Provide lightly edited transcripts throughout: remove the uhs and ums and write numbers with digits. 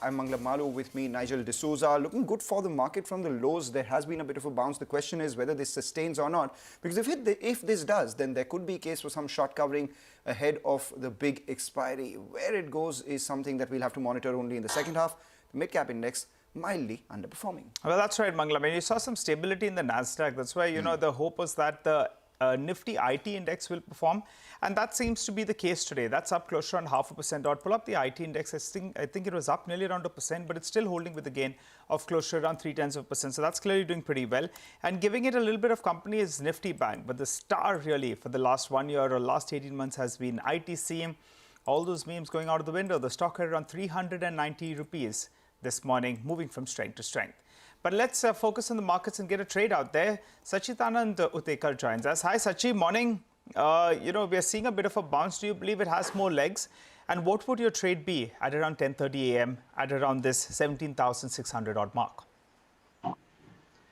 I'm Mangla Malu, with me Nigel D'Souza. Looking good for the market from the lows. There has been a bit of a bounce. The question is whether this sustains or not. Because if this does, then there could be a case for some short covering ahead of the big expiry. Where it goes is something that we'll have to monitor only in the second half. The mid-cap index mildly underperforming. Well, that's right, Mangla. I mean, you saw some stability in the Nasdaq. That's why, you know, the hope was that the Nifty IT index will perform, and that seems to be the case today. That's up close to around 0.5%. I'd pull up the IT index. I think it was up nearly around 1%, but it's still holding with a gain of close to around 0.3%. So that's clearly doing pretty well. And giving it a little bit of company is Nifty Bank. But the star really for the last 1 year or last 18 months has been ITC. All those memes going out of the window. The stock had around 390 rupees this morning, moving from strength to strength. But let's focus on the markets and get a trade out there. Sacchitanand Uttekar joins us. Hi, Sachi. Morning. You know, we are seeing a bit of a bounce. Do you believe it has more legs? And what would your trade be at around 10:30 a.m. at around this 17,600 odd mark?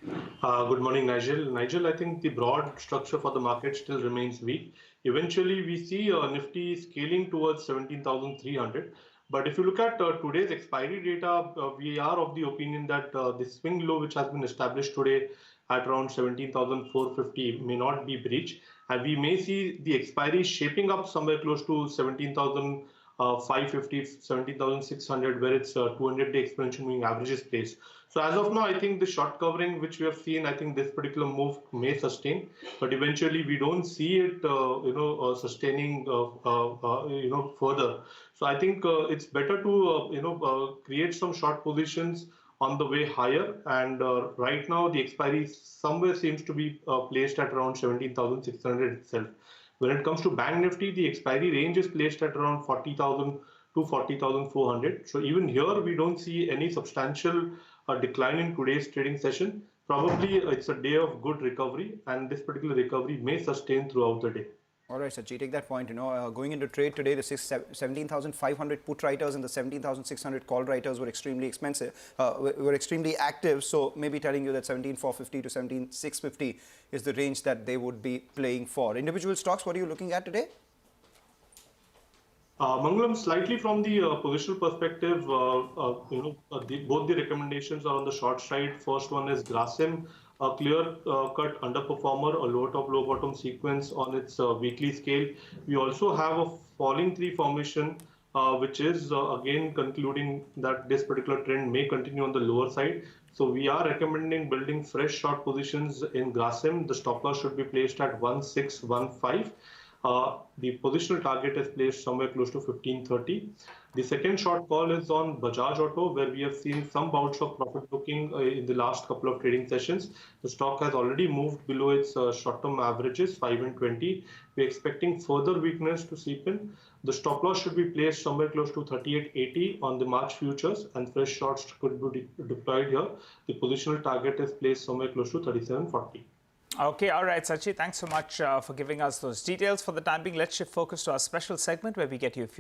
Good morning, Nigel. Nigel, I think the broad structure for the market still remains weak. Eventually, we see Nifty scaling towards 17,300. But if you look at today's expiry data, we are of the opinion that the swing low which has been established today at around 17,450 may not be breached. And we may see the expiry shaping up somewhere close to 17,550, 17,600, where its 200-day exponential moving average is placed. So as of now, I think the short covering which we have seen, I think this particular move may sustain, but eventually we don't see it, sustaining, further. So I think it's better to, create some short positions on the way higher. And right now, the expiry somewhere seems to be placed at around 17,600 itself. When it comes to Bank Nifty, the expiry range is placed at around 40,000 to 40,400. So even here, we don't see any substantial decline in today's trading session. Probably it's a day of good recovery, and this particular recovery may sustain throughout the day. All right, Sachi, take that point. Going into trade today, the 17,500 put writers and the 17,600 call writers were extremely expensive, were extremely active. So maybe telling you that 17,450 to 17,650 is the range that they would be playing for. Individual stocks, what are you looking at today? Mangalam, slightly from the positional perspective, both the recommendations are on the short side. First one is Grasim, a clear-cut underperformer, a low top, low bottom sequence on its weekly scale. We also have a falling tree formation, which is again concluding that this particular trend may continue on the lower side. So we are recommending building fresh short positions in Grasim. The stop loss should be placed at 1615. The positional target is placed somewhere close to 1530. The second short call is on Bajaj Auto, where we have seen some bouts of profit booking in the last couple of trading sessions. The stock has already moved below its short-term averages, 5 and 20. We're expecting further weakness to seep in. The stop loss should be placed somewhere close to 3880 on the March futures, and fresh shorts could be deployed here. The positional target is placed somewhere close to 3740. Okay, all right, Sachi, thanks so much for giving us those details. For the time being, let's shift focus to our special segment where we get you a few